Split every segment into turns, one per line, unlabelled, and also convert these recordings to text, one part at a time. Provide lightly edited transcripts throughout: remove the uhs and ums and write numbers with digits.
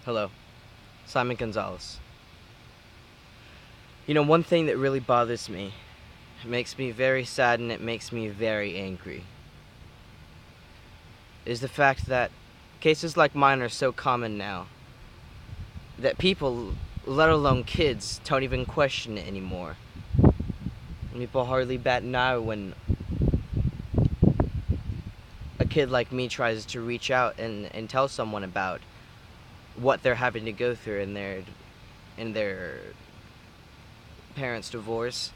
Hello, Simon Gonzalez. One thing that really bothers me, it makes me very sad and it makes me very angry, is the fact that cases like mine are so common now that people, let alone kids, don't even question it anymore. People hardly bat an eye when a kid like me tries to reach out and tell someone about what they're having to go through in their parents' divorce.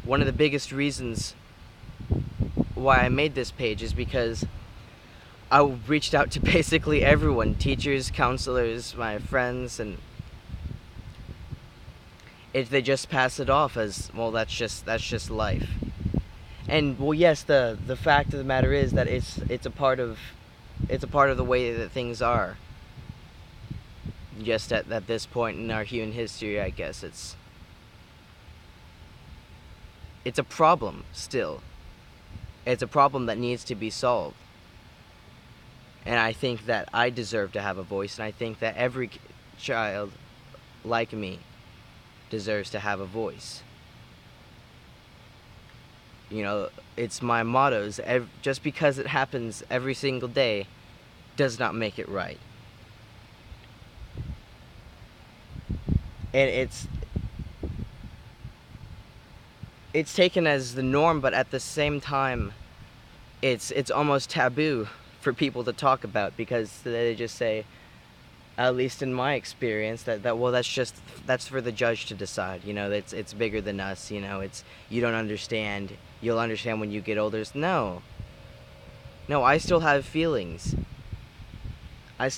One of the biggest reasons why I made this page is because I reached out to basically everyone, teachers, counselors, my friends, and they just pass it off as, well, that's just life. And well, yes, the fact of the matter is that it's a part of the way that things are. Just at this point in our human history, I guess it's a problem still. It's a problem that needs to be solved. And I think that I deserve to have a voice, and I think that every child like me deserves to have a voice. It's my mottos. Just because it happens every single day does not make it right. And it's taken as the norm, but at the same time, it's almost taboo for people to talk about, because they just say, at least in my experience, that well, that's for the judge to decide. It's bigger than us. You don't understand. You'll understand when you get older. No, I still have feelings. And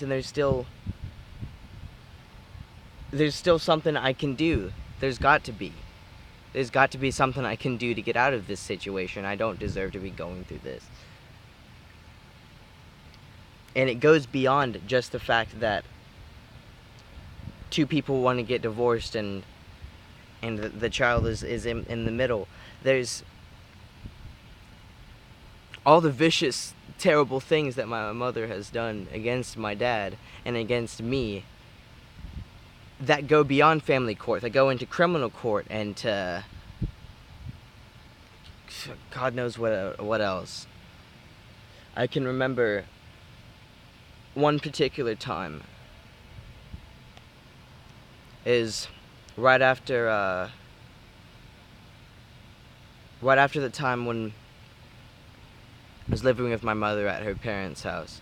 there's still something I can do. There's got to be something I can do to get out of this situation. I don't deserve to be going through this. And it goes beyond just the fact that two people want to get divorced and the child is in the middle. There's all the vicious, terrible things that my mother has done against my dad and against me that go beyond family court, that go into criminal court and to God knows what else. I can remember one particular time is right after the time when I was living with my mother at her parents' house,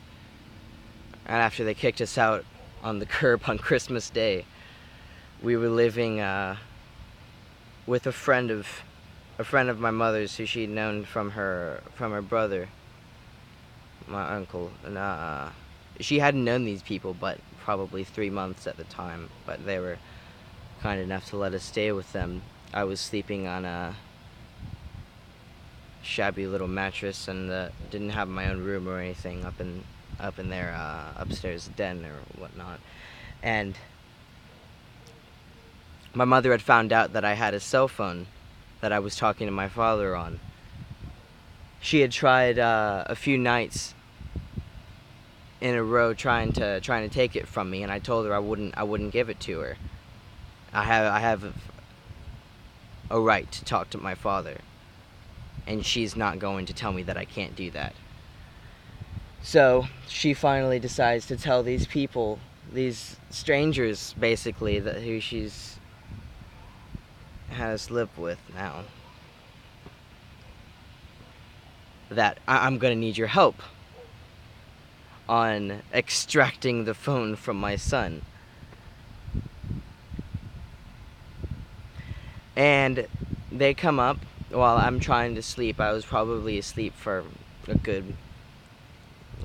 and after they kicked us out on the curb on Christmas Day. We were living with a friend of my mother's who she'd known from her brother, my uncle, and she hadn't known these people but probably 3 months at the time, but they were kind enough to let us stay with them. I was sleeping on a shabby little mattress and didn't have my own room or anything up in their upstairs den or whatnot, and my mother had found out that I had a cell phone that I was talking to my father on. She had tried a few nights in a row trying to take it from me, and I told her I wouldn't give it to her. I have a right to talk to my father, and she's not going to tell me that I can't do that. So she finally decides to tell these people, these strangers basically, who she's has lived with now, that I'm gonna need your help on extracting the phone from my son. And they come up while I'm trying to sleep. I was probably asleep for a good,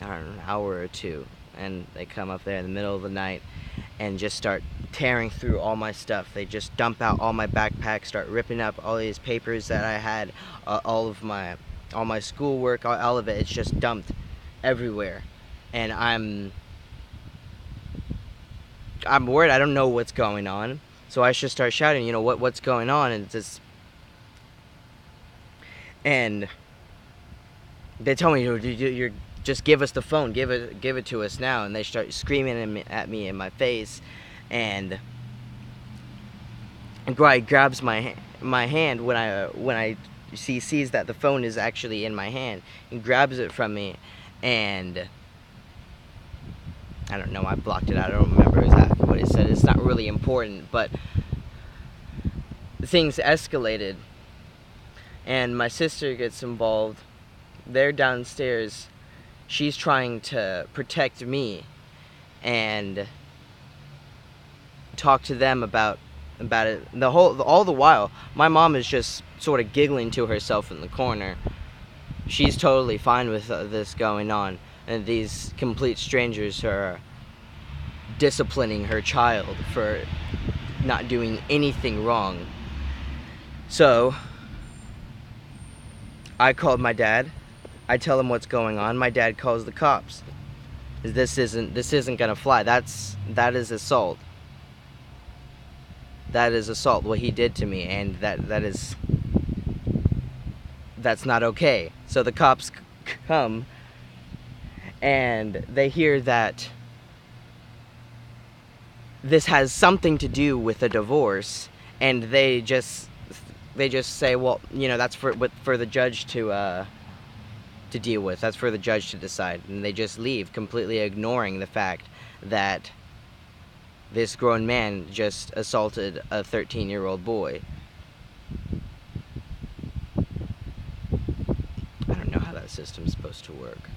an hour or two, and they come up there in the middle of the night and just start tearing through all my stuff. They just dump out all my backpacks, start ripping up all these papers that I had, all my schoolwork, all of it. It's just dumped everywhere, and I'm worried. I don't know what's going on, so I just start shouting, what's going on, and they tell me, just give us the phone, give it to us now. And they start screaming at me in my face, and guy grabs my hand when he sees that the phone is actually in my hand, and grabs it from me. And I don't know, I blocked it out. I don't remember exactly what he said. It's not really important, but things escalated, and my sister gets involved. They're downstairs. She's trying to protect me and talk to them about it. All the while, my mom is just sort of giggling to herself in the corner. She's totally fine with this going on, and these complete strangers are disciplining her child for not doing anything wrong. So I called my dad. I tell him what's going on. My dad calls the cops. This isn't gonna fly. That is assault. That is assault. What he did to me, and that's not okay. So the cops come, and they hear that this has something to do with a divorce, and they just say, well, that's for the judge to deal with. That's for the judge to decide. And they just leave, completely ignoring the fact that this grown man just assaulted a 13-year-old boy. I don't know how that system's supposed to work.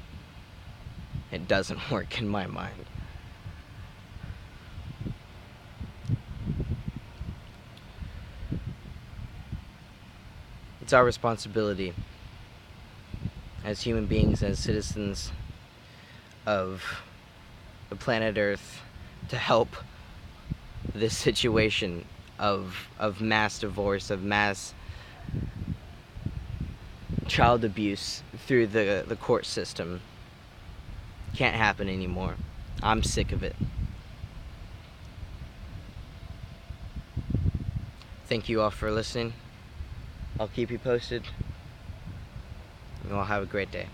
It doesn't work in my mind. It's our responsibility as human beings, as citizens of the planet Earth, to help this situation of mass divorce, of mass child abuse through the court system. Can't happen anymore. I'm sick of it. Thank you all for listening. I'll keep you posted. You all have a great day.